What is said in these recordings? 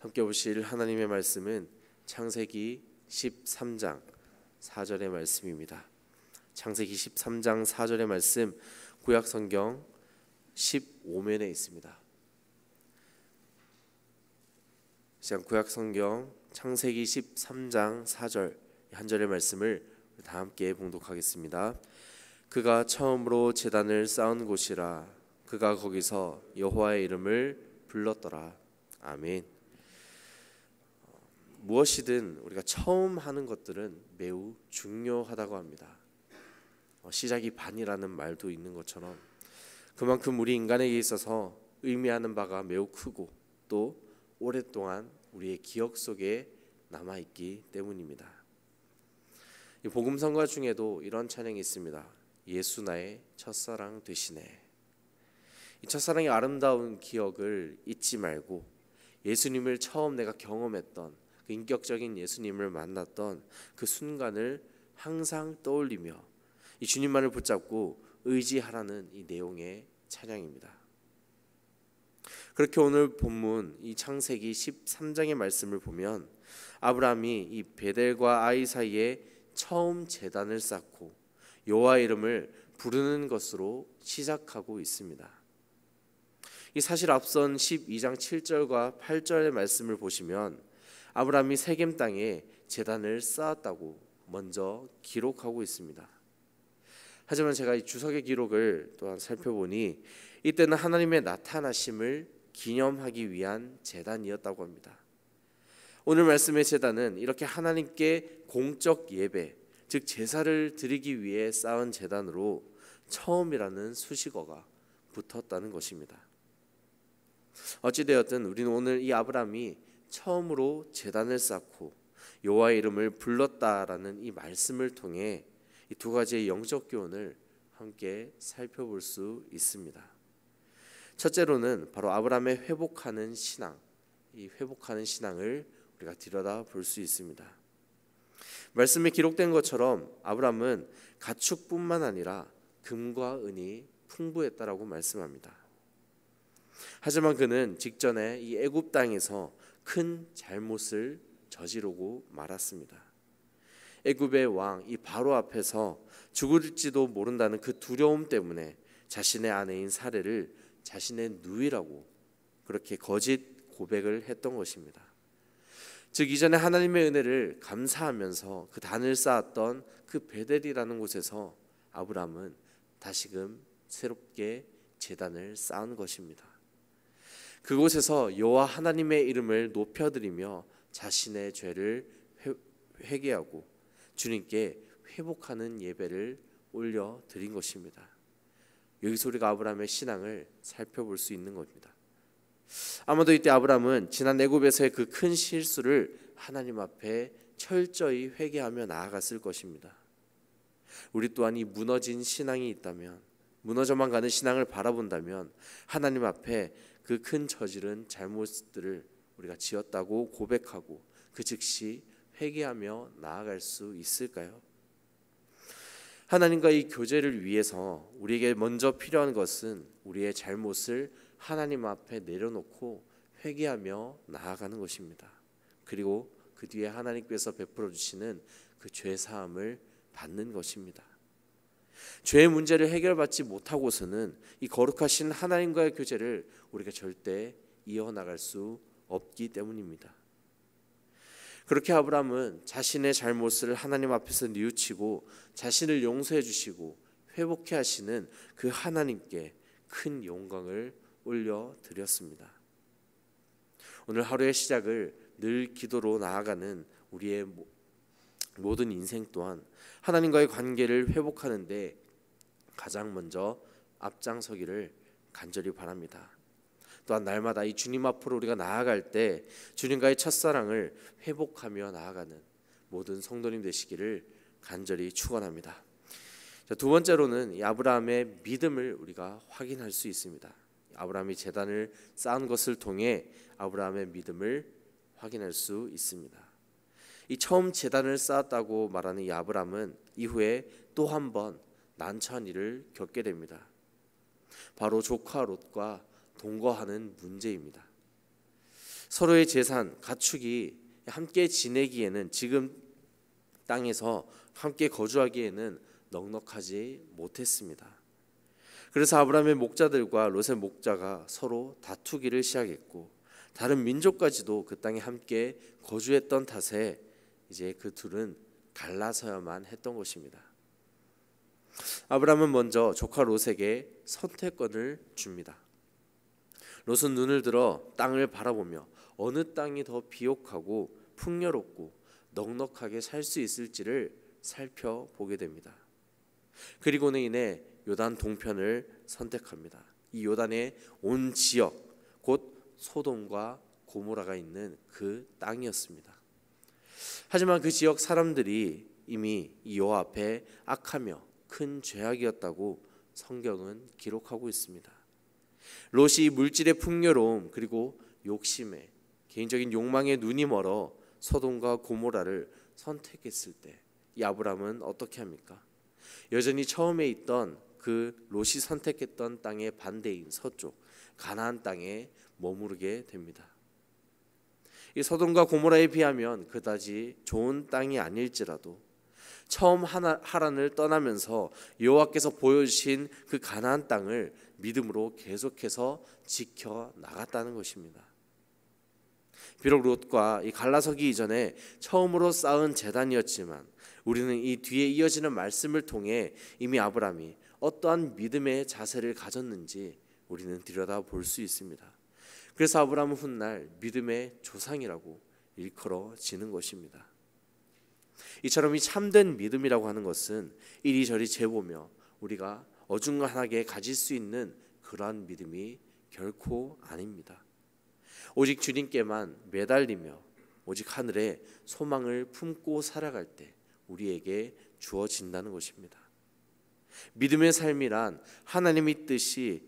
함께 보실 하나님의 말씀은 창세기 13장 4절의 말씀입니다. 창세기 13장 4절의 말씀, 구약성경 15면에 있습니다. 시간 구약성경 창세기 13장 4절 한 절의 말씀을 다 함께 봉독하겠습니다. 그가 처음으로 제단을 쌓은 곳이라. 그가 거기서 여호와의 이름을 불렀더라. 아멘. 무엇이든 우리가 처음 하는 것들은 매우 중요하다고 합니다. 시작이 반이라는 말도 있는 것처럼 그만큼 우리 인간에게 있어서 의미하는 바가 매우 크고 또 오랫동안 우리의 기억 속에 남아있기 때문입니다. 이 복음성가 중에도 이런 찬양이 있습니다. 예수 나의 첫사랑 되시네. 이 첫사랑의 아름다운 기억을 잊지 말고 예수님을 처음 내가 경험했던 그 인격적인 예수님을 만났던 그 순간을 항상 떠올리며 이 주님만을 붙잡고 의지하라는 이 내용의 찬양입니다. 그렇게 오늘 본문 이 창세기 13장의 말씀을 보면 아브라함이 이 베델과 아이 사이에 처음 제단을 쌓고 여호와 이름을 부르는 것으로 시작하고 있습니다. 이 사실 앞선 12장 7절과 8절의 말씀을 보시면 아브라함이 세겜 땅에 제단을 쌓았다고 먼저 기록하고 있습니다. 하지만 제가 이 주석의 기록을 또한 살펴보니 이때는 하나님의 나타나심을 기념하기 위한 제단이었다고 합니다. 오늘 말씀의 제단은 이렇게 하나님께 공적 예배, 즉 제사를 드리기 위해 쌓은 제단으로 처음이라는 수식어가 붙었다는 것입니다. 어찌되었든 우리는 오늘 이 아브라함이 처음으로 제단을 쌓고 여호와의 이름을 불렀다라는 이 말씀을 통해 이 두 가지의 영적 교훈을 함께 살펴볼 수 있습니다. 첫째로는 바로 아브라함의 회복하는 신앙, 이 회복하는 신앙을 우리가 들여다 볼 수 있습니다. 말씀에 기록된 것처럼 아브라함은 가축뿐만 아니라 금과 은이 풍부했다라고 말씀합니다. 하지만 그는 직전에 이 애굽 땅에서 큰 잘못을 저지르고 말았습니다. 애굽의 왕 이 바로 앞에서 죽을지도 모른다는 그 두려움 때문에 자신의 아내인 사레를 자신의 누이라고 그렇게 거짓 고백을 했던 것입니다. 즉 이전에 하나님의 은혜를 감사하면서 그 단을 쌓았던 그 베델이라는 곳에서 아브라함은 다시금 새롭게 제단을 쌓은 것입니다. 그곳에서 여호와 하나님의 이름을 높여드리며 자신의 죄를 회개하고 주님께 회복하는 예배를 올려드린 것입니다. 여기서 우리가 아브라함의 신앙을 살펴볼 수 있는 겁니다. 아마도 이때 아브라함은 지난 애굽에서의 그 큰 실수를 하나님 앞에 철저히 회개하며 나아갔을 것입니다. 우리 또한 이 무너진 신앙이 있다면, 무너져만 가는 신앙을 바라본다면 하나님 앞에 그 큰 저지른 잘못들을 우리가 지었다고 고백하고 그 즉시 회개하며 나아갈 수 있을까요? 하나님과 이 교제를 위해서 우리에게 먼저 필요한 것은 우리의 잘못을 하나님 앞에 내려놓고 회개하며 나아가는 것입니다. 그리고 그 뒤에 하나님께서 베풀어 주시는 그 죄 사함을 받는 것입니다. 죄의 문제를 해결받지 못하고서는 이 거룩하신 하나님과의 교제를 우리가 절대 이어나갈 수 없기 때문입니다. 그렇게 아브라함은 자신의 잘못을 하나님 앞에서 뉘우치고 자신을 용서해 주시고 회복해 하시는 그 하나님께 큰 영광을 올려드렸습니다. 오늘 하루의 시작을 늘 기도로 나아가는 우리의 모든 인생 또한 하나님과의 관계를 회복하는 데 가장 먼저 앞장서기를 간절히 바랍니다. 또한 날마다 이 주님 앞으로 우리가 나아갈 때 주님과의 첫사랑을 회복하며 나아가는 모든 성도님 되시기를 간절히 축원합니다. 두 번째로는 이 아브라함의 믿음을 우리가 확인할 수 있습니다. 아브라함이 제단을 쌓은 것을 통해 아브라함의 믿음을 확인할 수 있습니다. 이 처음 제단을 쌓았다고 말하는 이 아브라함은 이후에 또 한 번 난처한 일을 겪게 됩니다. 바로 조카 롯과 동거하는 문제입니다. 서로의 재산, 가축이 함께 지내기에는, 지금 땅에서 함께 거주하기에는 넉넉하지 못했습니다. 그래서 아브라함의 목자들과 롯의 목자가 서로 다투기를 시작했고, 다른 민족까지도 그 땅에 함께 거주했던 탓에 이제 그 둘은 갈라서야만 했던 것입니다. 아브라함은 먼저 조카 롯에게 선택권을 줍니다. 롯은 눈을 들어 땅을 바라보며 어느 땅이 더 비옥하고 풍요롭고 넉넉하게 살 수 있을지를 살펴보게 됩니다. 그리고는 이내 요단 동편을 선택합니다. 이 요단의 온 지역, 곧 소돔과 고모라가 있는 그 땅이었습니다. 하지만 그 지역 사람들이 이미 이 여호와 앞에 악하며 큰 죄악이었다고 성경은 기록하고 있습니다. 롯이 물질의 풍요로움 그리고 욕심에, 개인적인 욕망에 눈이 멀어 소돔과 고모라를 선택했을 때 이 아브라함은 어떻게 합니까? 여전히 처음에 있던 그 롯이 선택했던 땅의 반대인 서쪽 가나안 땅에 머무르게 됩니다. 이 소돔과 고모라에 비하면 그다지 좋은 땅이 아닐지라도 처음 하란을 떠나면서 여호와께서 보여주신 그 가나안 땅을 믿음으로 계속해서 지켜 나갔다는 것입니다. 비록 롯과 이 갈라서기 이전에 처음으로 쌓은 제단이었지만 우리는 이 뒤에 이어지는 말씀을 통해 이미 아브라함이 어떠한 믿음의 자세를 가졌는지 우리는 들여다볼 수 있습니다. 그래서 아브라함은 훗날 믿음의 조상이라고 일컬어지는 것입니다. 이처럼 이 참된 믿음이라고 하는 것은 이리저리 재보며 우리가 어중간하게 가질 수 있는 그러한 믿음이 결코 아닙니다. 오직 주님께만 매달리며 오직 하늘에 소망을 품고 살아갈 때 우리에게 주어진다는 것입니다. 믿음의 삶이란 하나님의 뜻이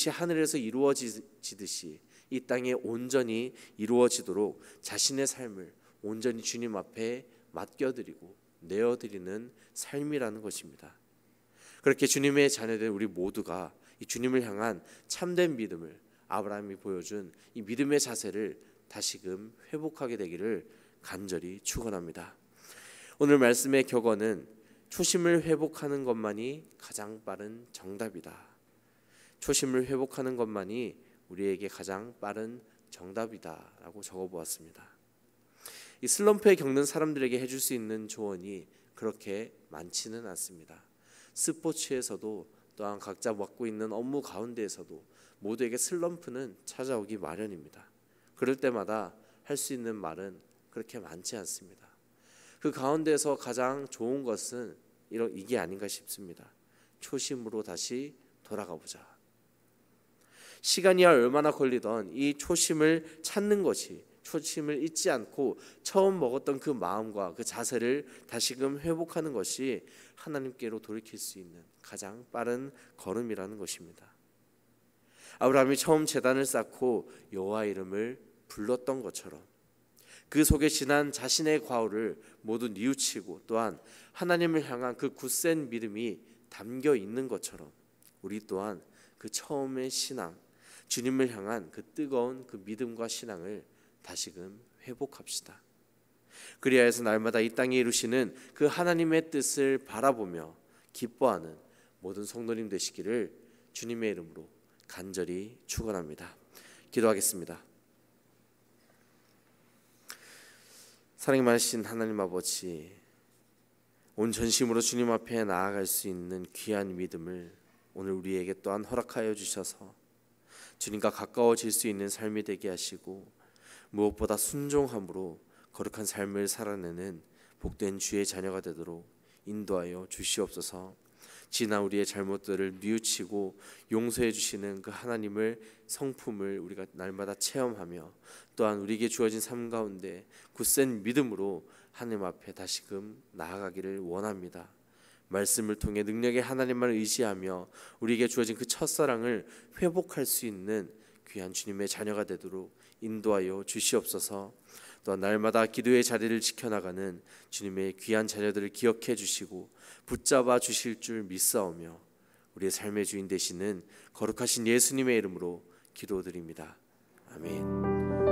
하늘에서 이루어지듯이 이 땅에 온전히 이루어지도록 자신의 삶을 온전히 주님 앞에 맡겨드리고 내어드리는 삶이라는 것입니다. 그렇게 주님의 자녀된 우리 모두가 이 주님을 향한 참된 믿음을, 아브라함이 보여준 이 믿음의 자세를 다시금 회복하게 되기를 간절히 축원합니다. 오늘 말씀의 격언은 초심을 회복하는 것만이 가장 빠른 정답이다. 초심을 회복하는 것만이 우리에게 가장 빠른 정답이다라고 적어보았습니다. 이 슬럼프에 겪는 사람들에게 해줄 수 있는 조언이 그렇게 많지는 않습니다. 스포츠에서도 또한 각자 맡고 있는 업무 가운데에서도 모두에게 슬럼프는 찾아오기 마련입니다. 그럴 때마다 할 수 있는 말은 그렇게 많지 않습니다. 그 가운데서 가장 좋은 것은 이게 아닌가 싶습니다. 초심으로 다시 돌아가 보자. 시간이 얼마나 걸리던 이 초심을 찾는 것이, 초심을 잊지 않고 처음 먹었던 그 마음과 그 자세를 다시금 회복하는 것이 하나님께로 돌이킬 수 있는 가장 빠른 걸음이라는 것입니다. 아브라함이 처음 제단을 쌓고 여호와 이름을 불렀던 것처럼 그 속에 지난 자신의 과오를 모두 뉘우치고 또한 하나님을 향한 그 굳센 믿음이 담겨 있는 것처럼 우리 또한 그 처음의 신앙, 주님을 향한 그 뜨거운 그 믿음과 신앙을 다시금 회복합시다. 그리하여 날마다 이 땅에 이루시는 그 하나님의 뜻을 바라보며 기뻐하는 모든 성도님 되시기를 주님의 이름으로 간절히 축원합니다. 기도하겠습니다. 사랑이 많으신 하나님 아버지, 온 전심으로 주님 앞에 나아갈 수 있는 귀한 믿음을 오늘 우리에게 또한 허락하여 주셔서 주님과 가까워질 수 있는 삶이 되게 하시고 무엇보다 순종함으로 거룩한 삶을 살아내는 복된 주의 자녀가 되도록 인도하여 주시옵소서. 지난 우리의 잘못들을 뉘우치고 용서해 주시는 그 하나님을 성품을 우리가 날마다 체험하며 또한 우리에게 주어진 삶 가운데 굳센 믿음으로 하나님 앞에 다시금 나아가기를 원합니다. 말씀을 통해 능력의 하나님만 의지하며 우리에게 주어진 그 첫사랑을 회복할 수 있는 귀한 주님의 자녀가 되도록 인도하여 주시옵소서. 또한 날마다 기도의 자리를 지켜나가는 주님의 귀한 자녀들을 기억해 주시고 붙잡아 주실 줄 믿사오며 우리의 삶의 주인 되시는 거룩하신 예수님의 이름으로 기도드립니다. 아멘.